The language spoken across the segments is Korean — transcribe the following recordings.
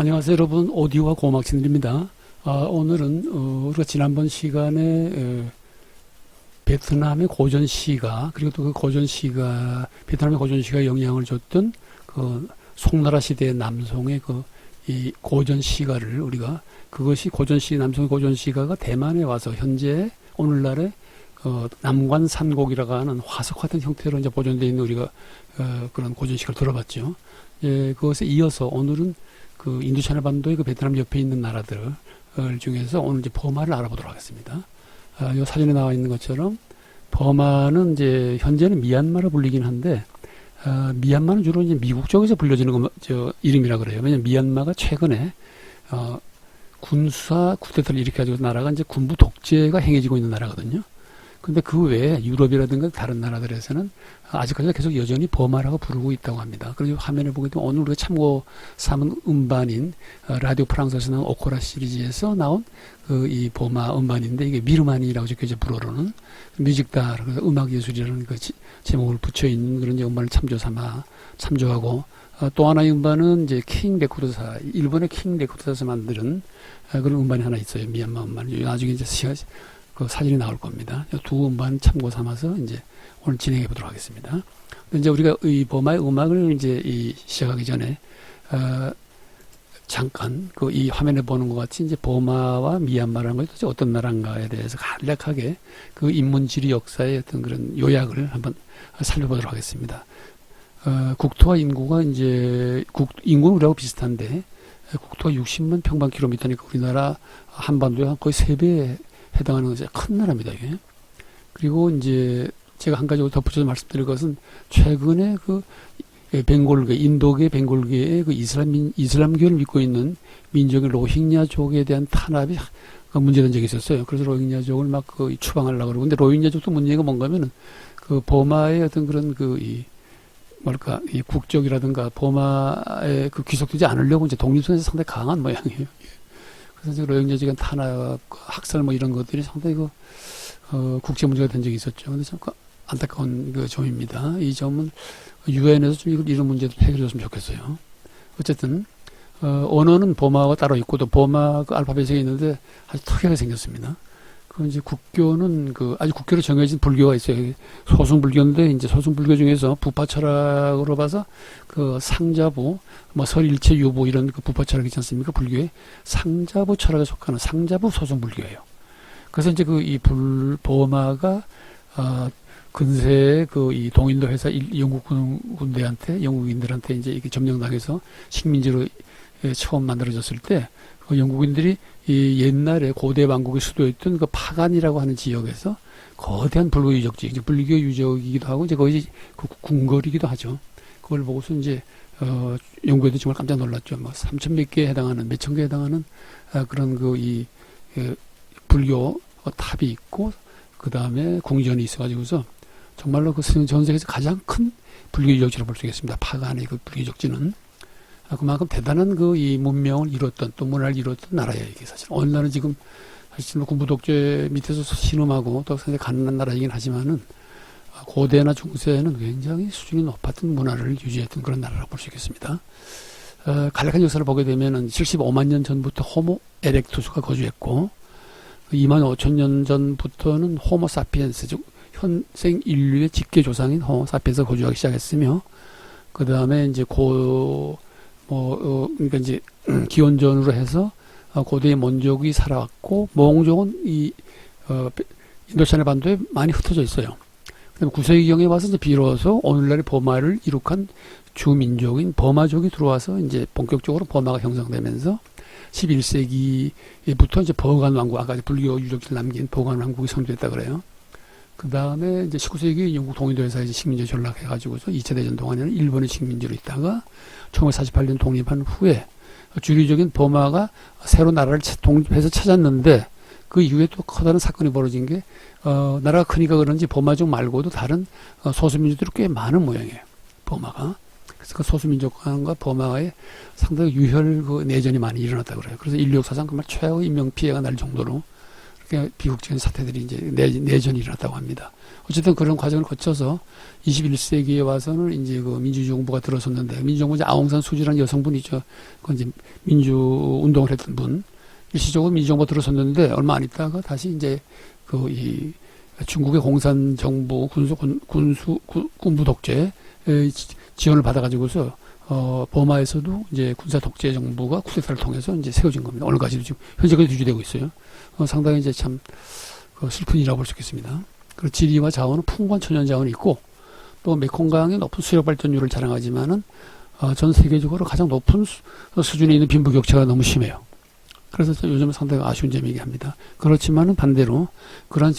안녕하세요 여러분, 오디오와 고막 채널입니다. 오늘은 우리가 지난번 시간에 베트남의 고전 시가, 그리고 또 그 고전 시가, 베트남의 고전 시가 영향을 줬던 그 송나라 시대의 남송의 이 고전 시가를 우리가, 그것이 고전 시, 남송의 고전 시가가 대만에 와서 현재 오늘날의 남관 산곡이라고 하는 화석 같은 형태로 이제 보존되어 있는 우리가 그런 고전 시가를 들어봤죠. 예, 그것에 이어서 오늘은 그 인도차나 반도의 그 베트남 옆에 있는 나라들 중에서 오늘 이제 버마를 알아보도록 하겠습니다. 이 사진에 나와 있는 것처럼 버마는 이제 현재는 미얀마로 불리긴 한데, 미얀마는 주로 이제 미국 쪽에서 불려지는 이름이라 그래요. 왜냐면 미얀마가 최근에 군사 쿠데타를 일으켜가지고 나라가 이제 군부 독재가 행해지고 있는 나라거든요. 근데 그 외에 유럽이라든가 다른 나라들에서는 아직까지도 계속 여전히 버마라고 부르고 있다고 합니다. 그래서 화면을 보게 되면 오늘 우리가 참고 삼은 음반인 라디오 프랑스에서 나온 오코라 시리즈에서 나온 이 버마 음반인데, 이게 미르마니라고 적혀져 불어로는 뮤직다, 그래서 음악 예술이라는 그 제목을 붙여 있는 그런 음반을 참조하고, 또 하나의 음반은 이제 킹 레코드사, 일본의 킹 레코드사에서 만드는 그런 음반이 하나 있어요. 미얀마 음반. 나중에 이제 그 사진이 나올 겁니다. 두 음반 참고 삼아서 이제 오늘 진행해 보도록 하겠습니다. 이제 우리가 이 버마의 음악을 이제 시작하기 전에 잠깐 이 화면에 보는 것 같이 이제 버마와 미얀마라는 것이 도대체 어떤 나라인가에 대해서 간략하게 그 인문지리 역사의 어떤 그런 요약을 한번 살펴보도록 하겠습니다. 국토와 인구가 이제 인구는 우리하고 비슷한데, 국토가 60만 평방킬로미터니까 우리나라 한반도의 거의 3배에 해당하는 것이 큰 나라입니다, 이게. 그리고 이제 제가 한 가지 덧붙여서 말씀드릴 것은, 최근에 벵골계, 인도계 벵골계의 그 이슬람교를 믿고 있는 민족의 로힝야족에 대한 탄압이 문제된 적이 있었어요. 그래서 로힝야족을 막 추방하려고 그러고. 근데 로힝야족도 문제가 뭔가 하면은 버마의 어떤 그런 이 국적이라든가 버마에 귀속되지 않으려고 이제 독립선에서 상당히 강한 모양이에요. 그래서 이제 로힝야족의 탄압, 학살 이런 것들이 상당히 국제 문제가 된 적이 있었죠. 근데 참 안타까운 점입니다. 이 점은 유엔에서 좀 이런 문제를 해결해 줬으면 좋겠어요. 어쨌든 언어는 버마가 따로 있고, 또 버마 알파벳이 있는데 아주 특이하게 생겼습니다. 그 이제 국교는 아주 국교로 정해진 불교가 있어요. 소승불교인데, 이제 소승불교 중에서 부파 철학으로 봐서 상자부, 설일체 유부 이런 부파 철학 있지 않습니까? 불교의 상자부 철학에 속하는 상자부 소승불교예요. 그래서 이제 버마가 근세에 이 동인도 회사 영국 군대한테, 영국인들한테 이제 이게 점령당해서 식민지로 처음 만들어졌을 때, 영국인들이 옛날에 고대 왕국의 수도였던 파간이라고 하는 지역에서 거대한 불교 유적지, 이제 불교 유적이기도 하고, 이제 거의 궁궐이기도 하죠. 그걸 보고서 이제 영국에도 정말 깜짝 놀랐죠. 3천 몇 개에 해당하는, 몇 천 개에 해당하는 그런 불교 탑이 있고, 그 다음에 궁전이 있어가지고서 정말로 전 세계에서 가장 큰 불교 유적지로 볼 수 있겠습니다. 파간의 불교 유적지는. 그만큼 대단한 이 문명을 이뤘던, 또 문화를 이뤘던 나라예요, 이게 사실. 오늘날은 지금 사실 군부 독재 밑에서 신음하고 또 상당히 가난한 나라이긴 하지만은, 고대나 중세에는 굉장히 수준이 높았던 문화를 유지했던 그런 나라라고 볼 수 있겠습니다. 간략한 역사를 보게 되면은 75만 년 전부터 호모 에렉투스가 거주했고, 2만 5천 년 전부터는 호모 사피엔스, 즉 현생 인류의 직계 조상인 호모 사피엔스가 거주하기 시작했으며, 그 다음에 이제 그러니까 이제 기원전으로 해서 고대의 몬족이 살아왔고, 몽족은 인도차나 반도에 많이 흩어져 있어요. 그다음에 9세기경에 와서 이제 비로소 오늘날의 버마를 이룩한 주민족인 버마족이 들어와서 이제 본격적으로 버마가 형성되면서 11세기부터 이제 버간 왕국, 아까 불교 유적지를 남긴 버간 왕국이 성립됐다 그래요. 그 다음에 이제 19세기 영국 동인도 회사에 식민지 전락해가지고서 2차 대전 동안에는 일본의 식민지로 있다가 1948년 독립한 후에 주류적인 버마가 새로 나라를 독립해서 찾았는데, 그 이후에 또 커다란 사건이 벌어진 게, 나라가 크니까 그런지 버마족 말고도 다른 소수민족들이 꽤 많은 모양이에요, 버마가. 그래서 그 소수민족과 버마의 상당히 유혈 내전이 많이 일어났다 그래요. 그래서 인류 역사상 정말 최악의 인명피해가 날 정도로 비극적인 사태들이 이제 내전이 일어났다고 합니다. 어쨌든 그런 과정을 거쳐서 21세기에 와서는 이제 그 민주정부가 들어섰는데, 민주정부 이제 아웅산 수지라는 여성분이죠. 그 이제 민주운동을 했던 분. 일시적으로 민주정부가 들어섰는데, 얼마 안 있다가 다시 이제 이 중국의 공산정부 군부 독재 지원을 받아가지고서 버마에서도 이제 군사 독재 정부가 쿠데타를 통해서 이제 세워진 겁니다. 오늘까지도 지금 현재까지 유지되고 있어요. 상당히 이제 참 슬픈 일이라고 볼 수 있겠습니다. 그리고 지리와 자원은 풍부한 천연 자원이 있고, 또 메콩강의 높은 수력 발전율을 자랑하지만은 전 세계적으로 가장 높은 수준에 있는 빈부격차가 너무 심해요. 그래서 요즘은 상당히 아쉬운 점이긴 합니다. 그렇지만은 반대로 그러한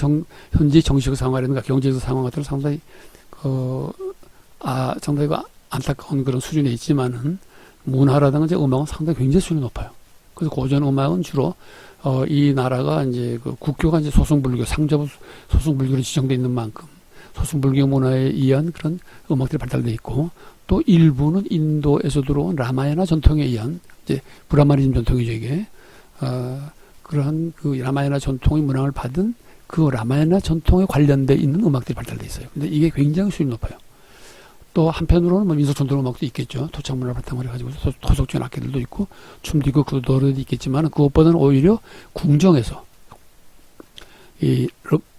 현재 정치적 상황이라든가 경제적 상황 같은 상당히 상당히 안타까운 그런 수준에 있지만은 문화라든가 음악은 상당히 굉장히 수준이 높아요. 그래서 고전 음악은 주로 이 나라가 이제 그 국교가 이제 소승불교, 상자부 소승불교로 지정되어 있는 만큼 소승불교 문화에 의한 그런 음악들이 발달되어 있고, 또 일부는 인도에서 들어온 라마야나 전통에 의한 이제 브라마니즘 전통이죠 이게. 그러한 그 라마야나 전통의 문항을 받은 그 라마야나 전통에 관련돼 있는 음악들이 발달돼 있어요. 근데 이게 굉장히 수준이 높아요. 또 한편으로는 뭐 민속 전통 음악도 있겠죠. 토착 문화를 바탕으로 해가지고 토속적인 악기들도 있고 춤도 있고 그 노래도 있겠지만, 그것보다는 오히려 궁정에서 이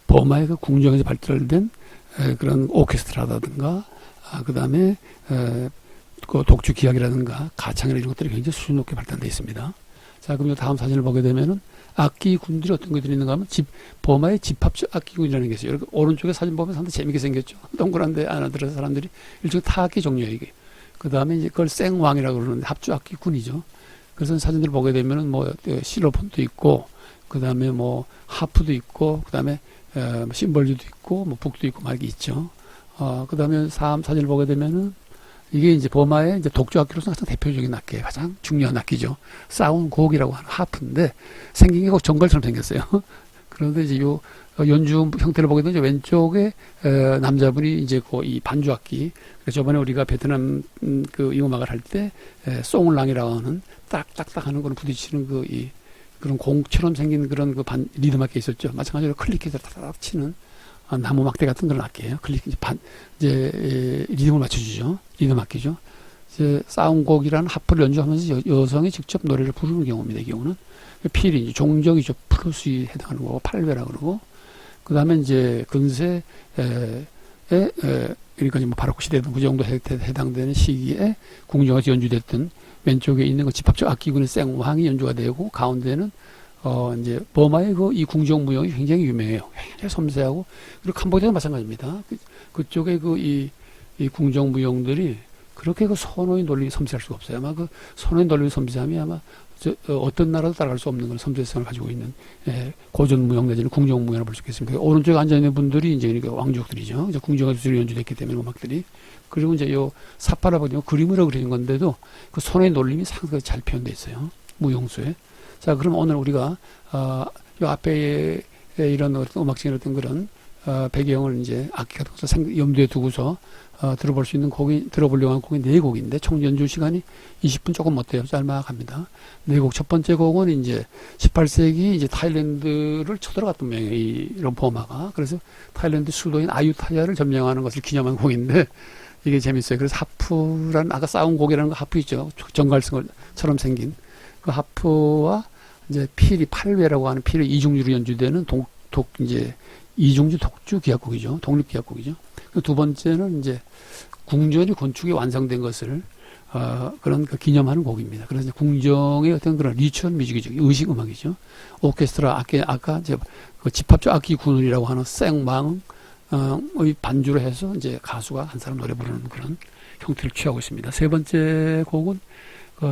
버마의 그 궁정에서 발달된 그런 오케스트라라든가 그다음에 그 독주 기악이라든가 가창이나 이런 것들이 굉장히 수준 높게 발달돼 있습니다. 자, 그럼 다음 사진을 보게 되면은 악기군들이 어떤 것들이 있는가 하면 버마의 집합적 악기군이라는 게 있어요. 이렇게 오른쪽에 사진 보면 상당히 재밌게 생겼죠. 동그란데 안에 들어서 사람들이 일종의 타악기 종류예요, 이게. 그 다음에 이제 그걸 생왕이라고 그러는데 합주 악기군이죠. 그래서 사진들을 보게 되면은 뭐 실로폰도 있고, 그 다음에 뭐 하프도 있고, 그 다음에 심벌주도 있고, 뭐 북도 있고 막 이렇게 있죠. 그 다음에 사진을 보게 되면은 이게 이제 버마의 이제 독주 악기로서 가장 대표적인 악기예요. 가장 중요한 악기죠. 사운곡이라고 하는 하프인데 생긴 게 꼭 정갈처럼 생겼어요. 그런데 이제 요 연주 형태를 보게 되면 왼쪽에 남자분이 이제 이 반주 악기. 저번에 우리가 베트남 이 음악을 할 때 송랑이라고 하는 딱딱딱 하는 거를 부딪히는 그런 공처럼 생긴 그런 리듬 악기 있었죠. 마찬가지로 클릭해서 딱딱 치는 나무 막대 같은 그런 악기예요. 이제 리듬을 맞춰주죠. 리듬 악기죠. 이제 싸움곡이라는 하프를 연주하면서 여성이 직접 노래를 부르는 경우입니다. 이 경우는 필이 종적이죠. 플러스에 해당하는 거고 8배라 그러고, 그 다음에 이제 근세에 그러니까 뭐 바로크 시대든 그 정도 해당되는 시기에 궁정에서 연주됐던 왼쪽에 있는 그 집합적 악기군의 생왕이 연주가 되고, 가운데는 이제 버마의 이 궁정 무용이 굉장히 유명해요. 굉장히 섬세하고, 그리고 캄보디아도 마찬가지입니다. 그쪽에 이 궁정 무용들이 그렇게 선호의 논리 섬세할 수가 없어요. 아마 그 선호의 논리 섬세함이 아마 어떤 나라도 따라갈 수 없는 그런 섬세성을 가지고 있는 고전 무용 내지는 궁정 무용이라고 볼 수 있겠습니다. 오른쪽에 앉아 있는 분들이 이제 그러니까 왕족들이죠. 이제 궁정에서 주로 연주됐기 때문에 음악들이. 그리고 이제 요 사파라 보면 그림으로 그리는 건데도 그 손의 놀림이 상당히 잘 표현되어 있어요. 무용수에. 자, 그럼 오늘 우리가 요 앞에 이런 어떤 음악적인 어떤 그런 배경을 이제 악기 같은 것을 염두에 두고서 들어볼 수 있는 들어보려고 하는 곡이 4곡인데 총 연주 시간이 20분 조금 못 돼요. 짤막합니다. 4곡. 첫 번째 곡은 이제 18세기 이제 타일랜드를 쳐들어갔던 모양이에요. 이런 버마가. 그래서 타일랜드 수도인 아유타야를 점령하는 것을 기념한 곡인데 이게 재밌어요. 그래서 하프라는 아까 싸운 곡이라는 거 하프 있죠. 정갈성처럼 생긴 그 하프와 이제 필이 8회라고 하는 필이 이중주로 연주되는 이제 이중주 독주 기악곡이죠. 독립 기악곡이죠. 두 번째는 이제 궁전이 건축이 완성된 것을 그런 기념하는 곡입니다. 그래서 궁정의 어떤 그런 리추얼 뮤직이죠. 의식 음악이죠. 오케스트라 아까 이제 그 집합적 악기 군이라고 하는 생망의 반주로 해서 이제 가수가 한 사람 노래 부르는 그런 형태를 취하고 있습니다. 세 번째 곡은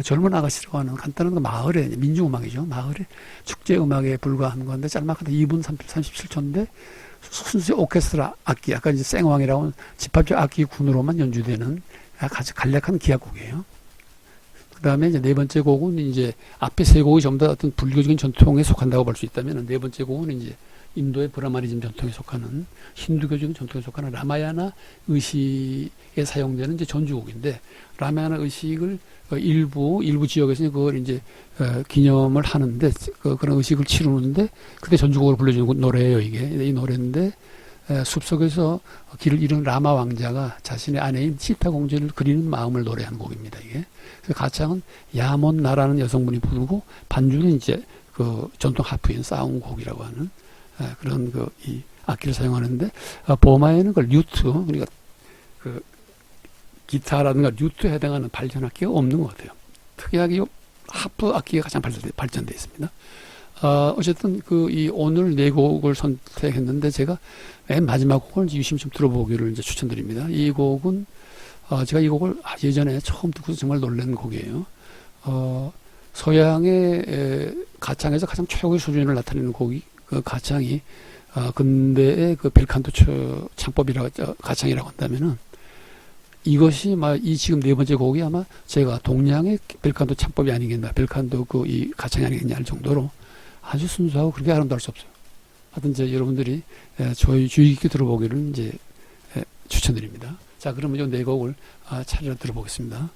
젊은 아가씨라고 하는 간단한 마을의 민중음악이죠. 마을의 축제음악에 불과한 건데 짤막하다 2분 37초인데 순수 오케스트라 악기, 아까 이제 생왕이라고 하는 집합적 악기 군으로만 연주되는 아주 간략한 기악곡이에요. 그 다음에 이제 네 번째 곡은 이제 앞에 세 곡이 전부 다 어떤 불교적인 전통에 속한다고 볼 수 있다면 네 번째 곡은 이제 인도의 브라마니즘 전통에 속하는 힌두교적 전통에 속하는 라마야나 의식에 사용되는 이제 전주곡인데 라마야나 의식을 일부 지역에서 그걸 이제 기념을 하는데 그런 의식을 치르는데 그때 전주곡을 불러주는 노래예요 이게 이 노래인데 숲속에서 길을 잃은 라마 왕자가 자신의 아내인 시타 공주를 그리는 마음을 노래하는 곡입니다 이게. 그래서 가창은 야몬나라는 여성분이 부르고 반주는 이제 그 전통 하프인 싸움곡이라고 하는 그런 이 악기를 사용하는데 버마에는 그 류트 그러니까 그 기타라든가 류트에 해당하는 발전 악기가 없는 것 같아요. 특이하게 이 하프 악기가 가장 발전되어 있습니다. 어쨌든 이 오늘 네 곡을 선택했는데 제가 맨 마지막 곡을 유심히 좀 들어보기를 이제 추천드립니다. 이 곡은 제가 이 곡을 예전에 처음 듣고 정말 놀란 곡이에요. 서양의 가창에서 가장 최고의 수준을 나타내는 곡이 그 가창이 근대의 그 벨칸토 창법이라고 가창이라고 한다면은 이것이 이 지금 네 번째 곡이 아마 제가 동양의 벨칸토 창법이 아니겠나 벨칸토 이 가창이 아니겠냐 할 정도로 아주 순수하고 그렇게 아름다울 수 없어요. 하여튼 이제 여러분들이 저희 주의 깊게 들어보기를 이제 추천드립니다. 자, 그러면 이 네 곡을 차례로 들어보겠습니다.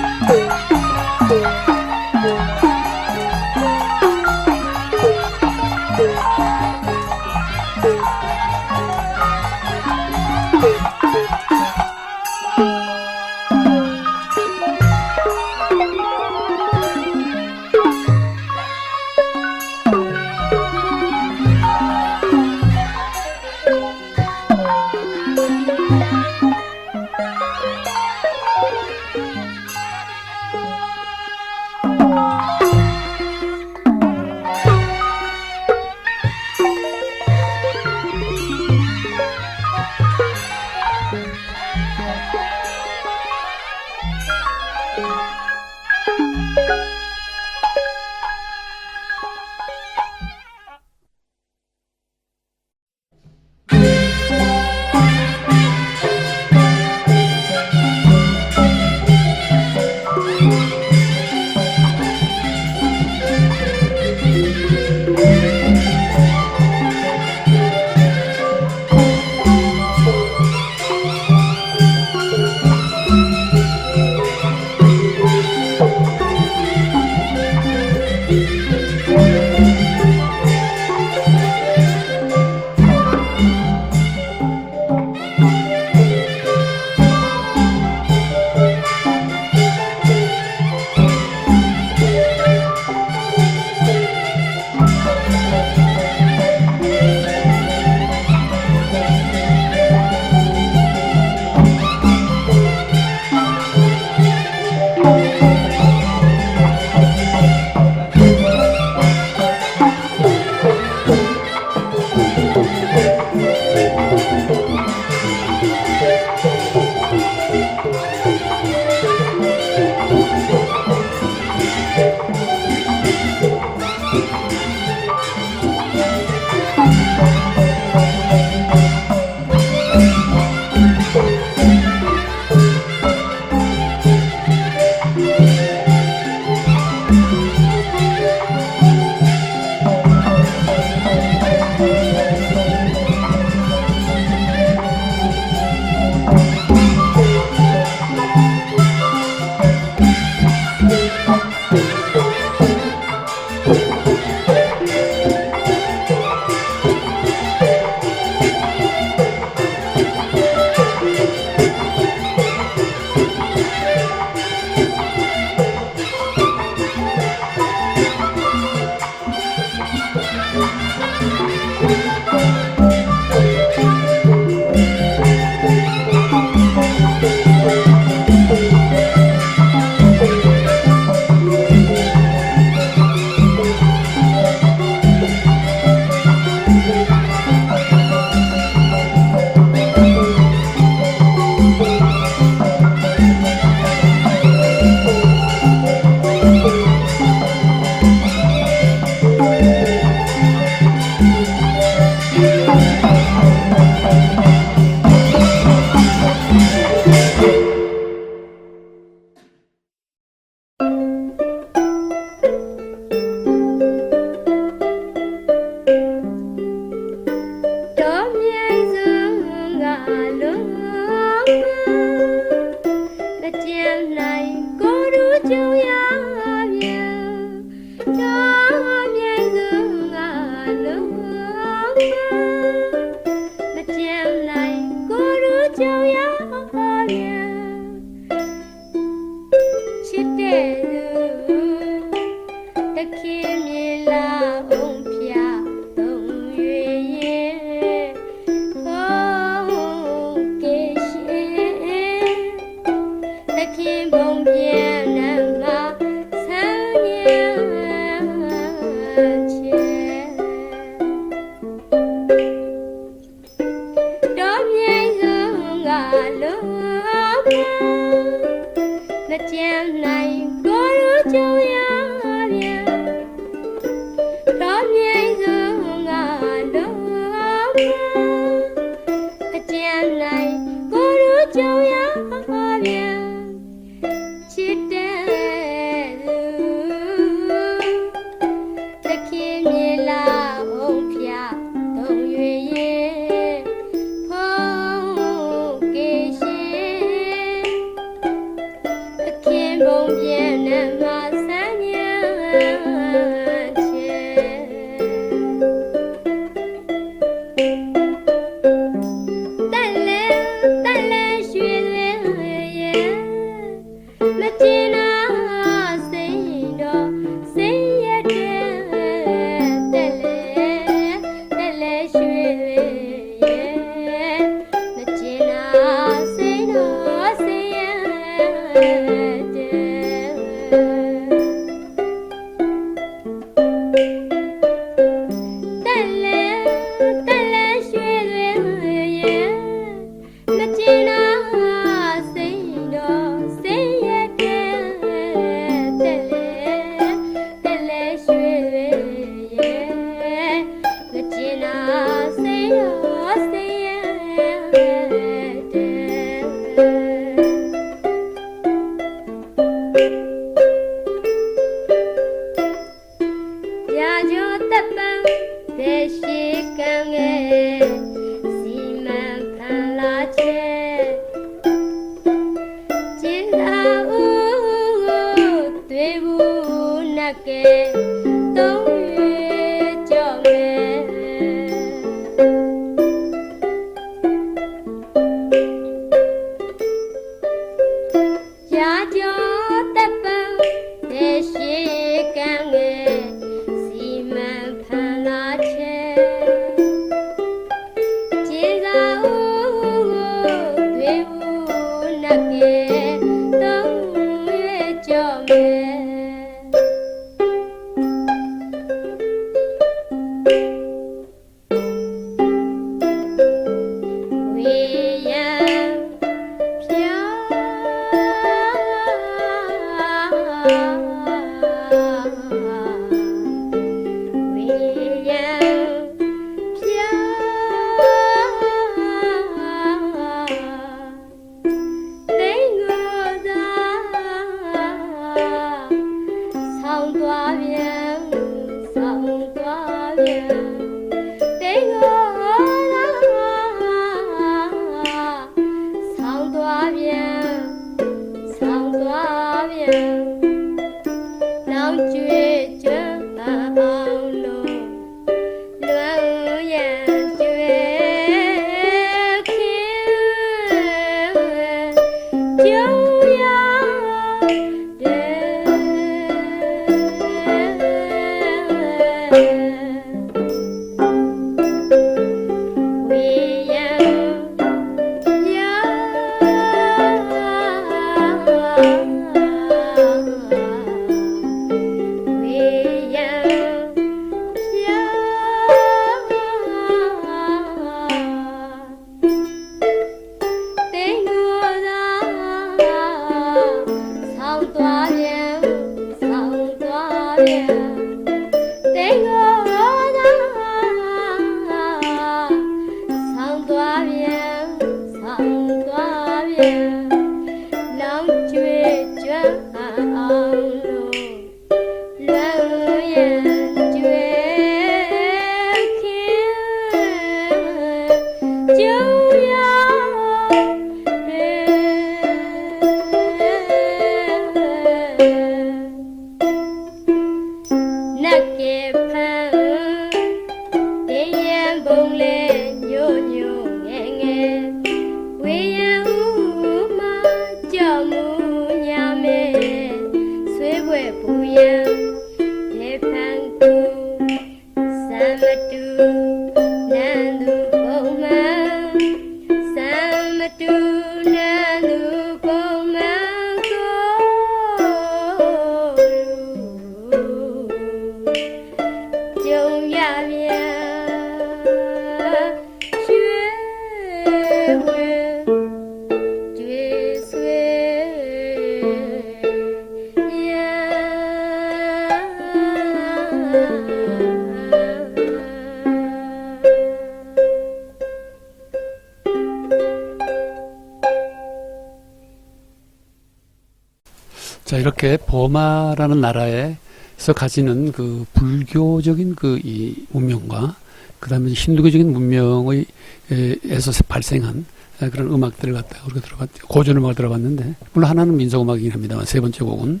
자, 이렇게 버마라는 나라에서 가지는 그 불교적인 그 이 문명과 그다음에 힌두교적인 문명의 에서 발생한 그런 음악들을 갖다가 우리가 고전 음악을 들어봤는데, 물론 하나는 민속 음악이긴 합니다만 세 번째 곡은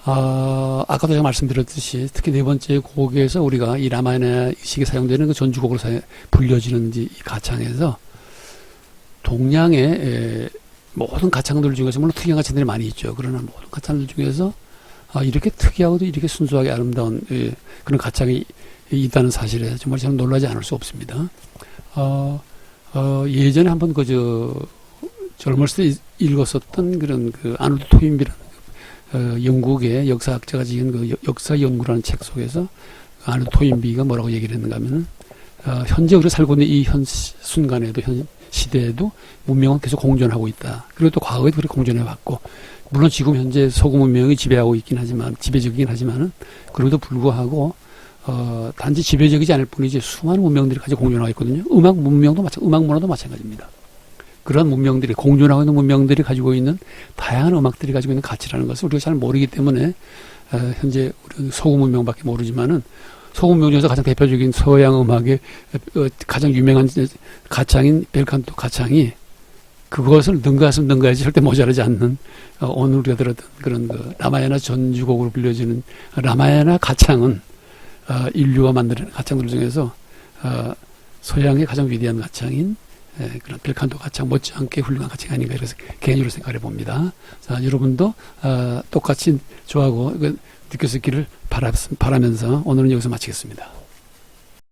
아까도 제가 말씀드렸듯이 특히 네 번째 곡에서 우리가 이 라마야나 식에 사용되는 그 전주곡으로 불려지는 이 가창에서 동양의 모든 가창들 중에서, 물론 특이한 가창들이 많이 있죠. 그러나 모든 가창들 중에서 이렇게 특이하고도 이렇게 순수하게 아름다운 그런 가창이 있다는 사실에 정말 저는 놀라지 않을 수 없습니다. 예전에 한번 젊었을 때 읽었었던 그런 그 아놀드 토인비라는 영국의 역사학자가 지은 그 역사 연구라는 책 속에서 아놀드 토인비가 뭐라고 얘기를 했는가 하면은 현재 우리가 살고 있는 이 현 순간에도, 현 시대에도 문명은 계속 공존하고 있다. 그리고 또 과거에도 그렇게 공존해 왔고, 물론 지금 현재 소금 문명이 지배하고 있긴 하지만, 지배적이긴 하지만은, 그럼에도 불구하고 단지 지배적이지 않을 뿐이지 수많은 문명들이 같이 공존하고 있거든요. 음악 문화도 마찬가지입니다. 그런 문명들이, 공존하고 있는 문명들이 가지고 있는 다양한 음악들이 가지고 있는 가치라는 것을 우리가 잘 모르기 때문에 현재 우리 소금 문명밖에 모르지만은, 소금 문명 중에서 가장 대표적인 서양 음악의 가장 유명한 가창인 벨칸토 가창이, 그것을 능가해야지 절대 모자라지 않는, 오늘 우리가 들었던 그런 라마야나 전주곡으로 불려지는 라마야나 가창은 인류가 만드는 가창들 중에서 서양의 가장 위대한 가창인 그런 벨칸토 가창 못지않게 훌륭한 가창이 아닌가, 이래서 개인적으로 생각해 봅니다. 자, 여러분도 똑같이 좋아하고 느꼈기를 바라면서 오늘은 여기서 마치겠습니다.